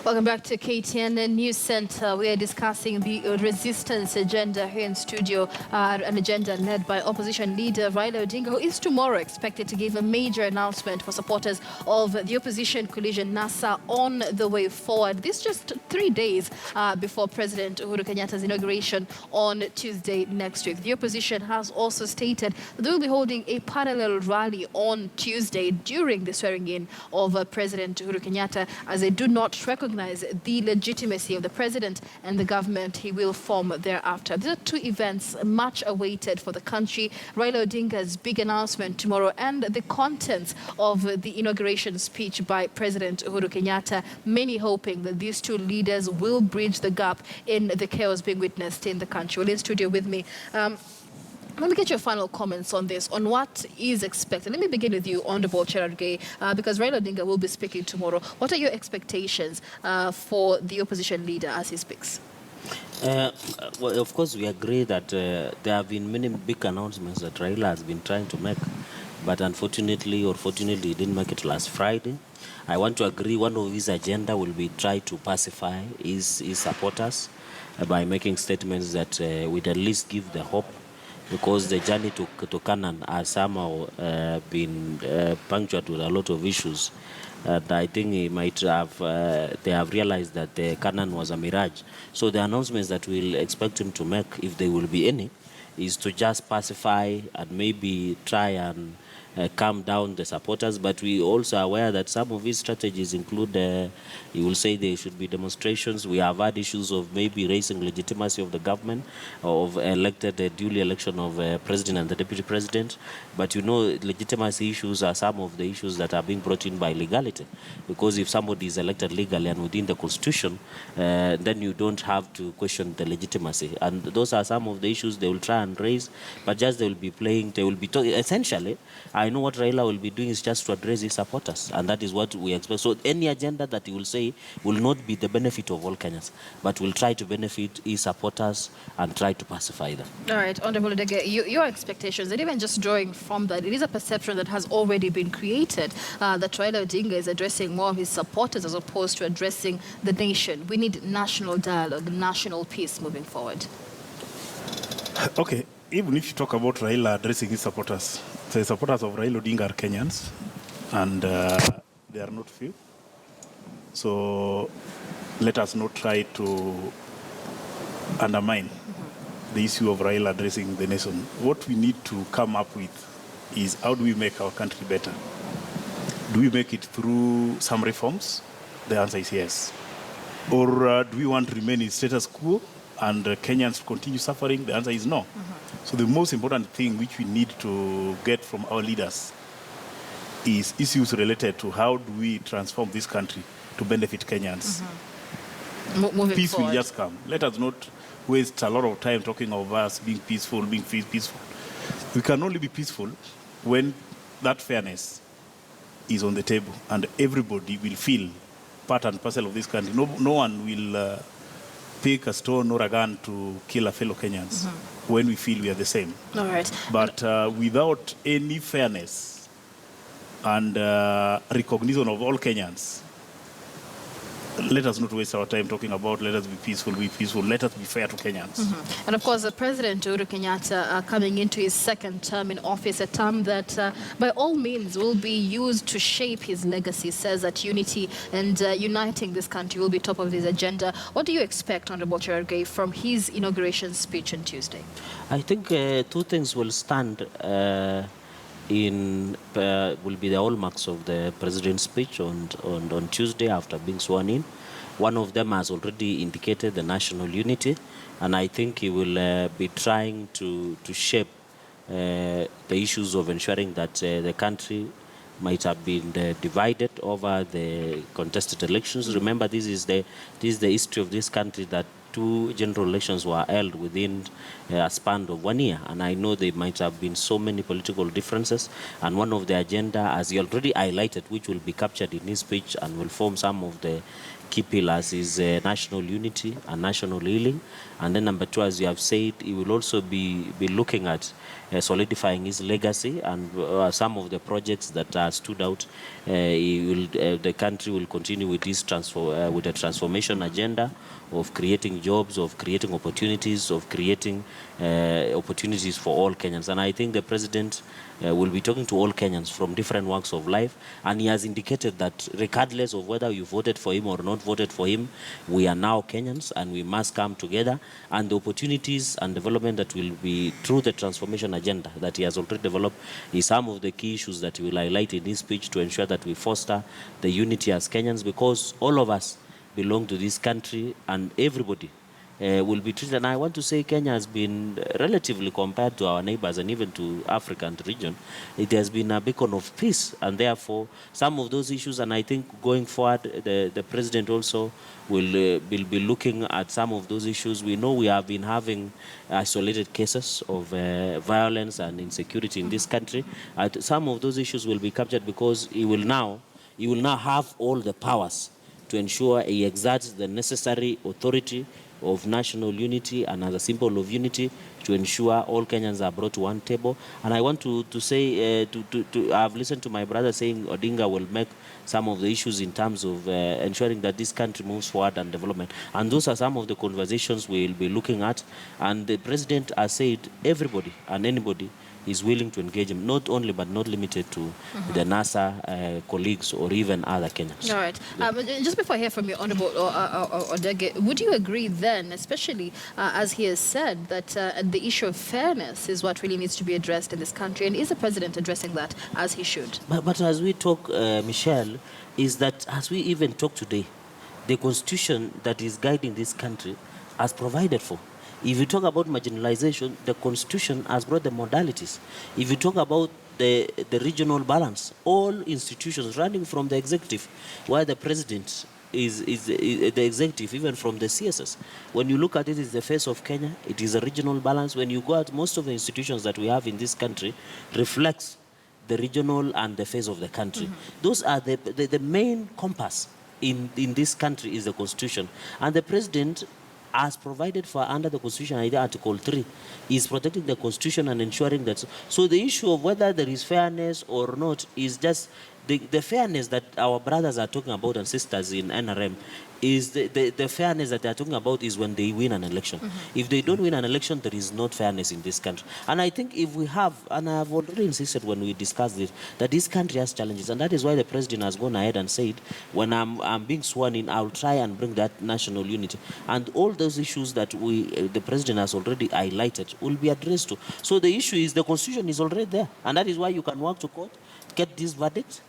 Welcome back to KTN News Center. We are discussing the resistance agenda here in studio, an agenda led by opposition leader Raila Odinga, who is tomorrow expected to give a major announcement for supporters of the opposition coalition NASA on the way forward. This just 3 days before President Uhuru Kenyatta's inauguration on Tuesday next week. The opposition has also stated that they will be holding a parallel rally on Tuesday during the swearing in of President Uhuru Kenyatta, as they do not recognize the legitimacy of the president and the government he will form thereafter. These are two events much awaited for the country. Raila Odinga's big announcement tomorrow and the contents of the inauguration speech by President Uhuru Kenyatta, many hoping that these two leaders will bridge the gap in the chaos being witnessed in the country. Well, in studio with me, let me get your final comments on this, on what is expected. Let me begin with you, Honorable Cherargei, because Raila Odinga will be speaking tomorrow. What are your expectations for the opposition leader as he speaks? Well, of course, we agree that there have been many big announcements that Raila has been trying to make, but unfortunately or fortunately, he didn't make it last Friday. I want to agree one of his agenda will be try to pacify his supporters by making statements that would at least give the hope, because the journey to Canaan has somehow been punctured with a lot of issues. And I think he might have, they have realized that the Canaan was a mirage. So the announcements that we'll expect him to make, if there will be any, is to just pacify and maybe try and calm down the supporters. But we also are aware that some of his strategies include, he will say there should be demonstrations. We have had issues of maybe raising legitimacy of the government, of duly election of president and the deputy president. But you know, legitimacy issues are some of the issues that are being brought in by legality. Because if somebody is elected legally and within the constitution, then you don't have to question the legitimacy. And those are some of the issues they will try and raise. But just they will be playing, they will be talking, essentially, I know what Raila will be doing is just to address his supporters, and that is what we expect. So any agenda that he will say will not be the benefit of all Kenyans, but will try to benefit his supporters and try to pacify them. All right, Honorable Odinga, your expectations, and even just drawing from that, it is a perception that has already been created that Raila Odinga is addressing more of his supporters as opposed to addressing the nation. We need national dialogue, national peace moving forward. Okay, even if you talk about Raila addressing his supporters, the supporters of Raila Odinga are Kenyans, and they are not few. So let us not try to undermine the issue of Raila addressing the nation. What we need to come up with is, how do we make our country better? Do we make it through some reforms? The answer is yes. Or do we want to remain in status quo and Kenyans continue suffering? The answer is no. So the most important thing which we need to get from our leaders is issues related to how do we transform this country to benefit Kenyans. Peace will just come. Let us not waste a lot of time talking of us being peaceful, being peaceful. We can only be peaceful when that fairness is on the table and everybody will feel part and parcel of this country. No one will pick a stone or a gun to kill a fellow Kenyans when we feel we are the same. All right. But without any fairness and recognition of all Kenyans, let us not waste our time talking about let us be peaceful, let us be fair to Kenyans. And of course, President Uhuru Kenyatta coming into his second term in office, a term that by all means will be used to shape his legacy, says that unity and uniting this country will be top of his agenda. What do you expect, Honorable Cherargei, from his inauguration speech on Tuesday? I think two things will stand will be the hallmarks of the president's speech on Tuesday after being sworn in. One of them has already indicated the national unity, and I think he will be trying to shape the issues of ensuring that the country might have been divided over the contested elections. Remember, this is the history of this country, that 2 general elections were held within a span of 1 year, and I know there might have been so many political differences, and one of the agenda, as he already highlighted, which will be captured in his speech and will form some of the key pillars is national unity and national healing. And then number two, as you have said, he will also be looking at solidifying his legacy and some of the projects that are stood out. The country will continue with this with the transformation agenda of creating jobs, of creating opportunities, of creating opportunities for all Kenyans. And I think the president will be talking to all Kenyans from different walks of life. And he has indicated that regardless of whether you voted for him or not voted for him, we are now Kenyans and we must come together. And the opportunities and development that will be through the transformation agenda that he has already developed is some of the key issues that he will highlight in his speech to ensure that we foster the unity as Kenyans, because all of us belong to this country and everybody will be treated. And I want to say Kenya has been relatively, compared to our neighbors and even to African region, it has been a beacon of peace. And therefore, some of those issues, and I think going forward, the president also will be looking at some of those issues. We know we have been having isolated cases of violence and insecurity in this country. Some of those issues will be captured because he will now have all the powers to ensure he exerts the necessary authority of national unity and as a symbol of unity to ensure all Kenyans are brought to one table. And I want to say, I've listened to my brother saying Odinga will make some of the issues in terms of ensuring that this country moves forward and development. And those are some of the conversations we'll be looking at. And the president has said everybody and anybody is willing to engage him, not only but not limited to the NASA colleagues or even other Kenyans. All right. Yeah. Just before I hear from you, Honorable Odege, would you agree then, especially as he has said, that the issue of fairness is what really needs to be addressed in this country? And is the president addressing that as he should? But as we talk, Michelle, is that as we even talk today, the constitution that is guiding this country has provided for. If you talk about marginalization, the constitution has brought the modalities. If you talk about the regional balance, all institutions running from the executive, where the president is the executive, even from the CSS. When you look at it, it's the face of Kenya. It is a regional balance. When you go out, most of the institutions that we have in this country reflects the regional and the face of the country. Those are the main compass in this country is the constitution. And the president, as provided for under the Constitution, Article 3, is protecting the Constitution and ensuring that. So the issue of whether there is fairness or not is just the fairness that our brothers are talking about and sisters in NRM is the fairness that they are talking about is when they win an election. If they don't win an election, there is not fairness in this country. And I think if we have, and I have already insisted when we discussed this, that this country has challenges. And that is why the president has gone ahead and said, when I'm being sworn in, I'll try and bring that national unity. And all those issues that the president has already highlighted will be addressed to. So the issue is the constitution is already there. And that is why you can walk to court, get this verdict,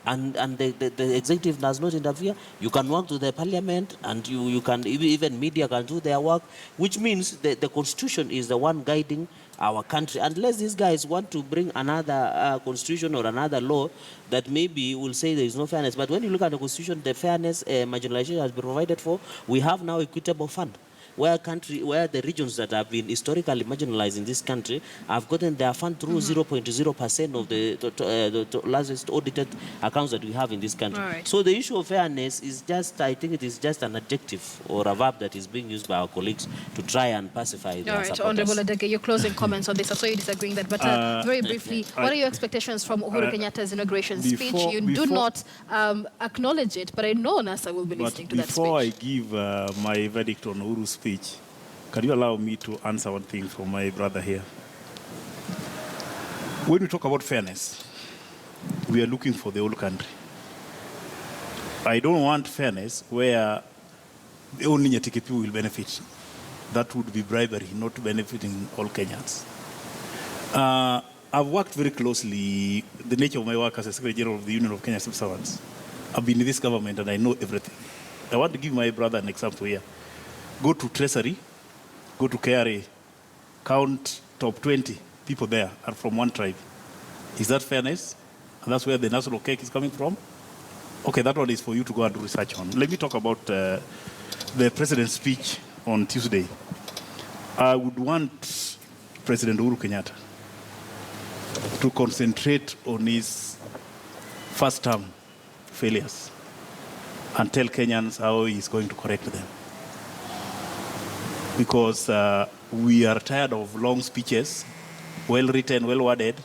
and the executive does not interfere. You can work to the parliament, and you can even media can do their work, which means the constitution is the one guiding our country. Unless these guys want to bring another constitution or another law that maybe will say there is no fairness. But when you look at the constitution, the fairness marginalization has been provided for. We have now equitable fund, where the regions that have been historically marginalized in this country have gotten their fund through 0.0% of the largest audited accounts that we have in this country. Right. So the issue of fairness is just, I think it is just an adjective or a verb that is being used by our colleagues to try and pacify their supporters. All right, Honorable Odege, your closing comments on this. I saw you disagreeing that, but very briefly, what are your expectations from Uhuru Kenyatta's inauguration speech? You do not acknowledge it, but I know NASA will be listening to that speech. Before I give my verdict on Uhuru's speech, can you allow me to answer one thing from my brother here? When we talk about fairness, we are looking for the whole country. I don't want fairness where only Nyatike people will benefit. That would be bribery, not benefiting all Kenyans. I've worked very closely, the nature of my work as a Secretary General of the Union of Kenya Civil Servants. I've been in this government and I know everything. I want to give my brother an example here. Go to Treasury, go to KRA, count top 20 people there are from one tribe. Is that fairness? And that's where the national cake is coming from? Okay, that one is for you to go and do research on. Let me talk about the president's speech on Tuesday. I would want President Uhuru Kenyatta to concentrate on his first term failures. and tell Kenyans how he is going to correct them. Because we are tired of long speeches, well written, well worded,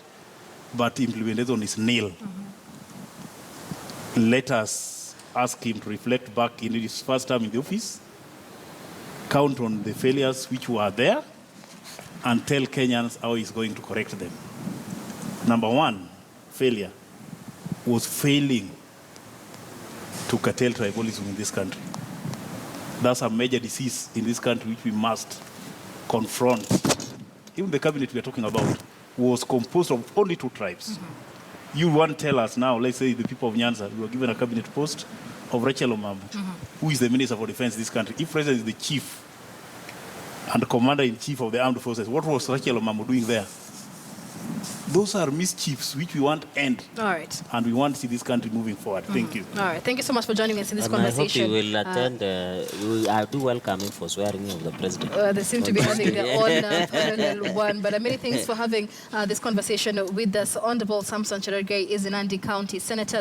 but implementation is nil. Let us ask him to reflect back in his first time in the office, count on the failures which were there, and tell Kenyans how he's going to correct them. Number one failure was failing to curtail tribalism in this country. That's a major disease in this country which we must confront. Even the cabinet we are talking about was composed of only 2 tribes. You won't tell us now, let's say the people of Nyanza, we were given a cabinet post of Rachel Omambo, who is the Minister for Defense in this country. If President is the chief and the Commander-in-Chief of the Armed Forces, what was Rachel Omambo doing there? Those are mischiefs which we want to end. All right. And we want to see this country moving forward. Thank you. All right. Thank you so much for joining us in this And conversation. I hope you will attend. I do welcome him for swearing of the president. They seem to be having their own parallel one. But many thanks for having this conversation with us. Honorable Samson Cherargei is in Nandi County Senator.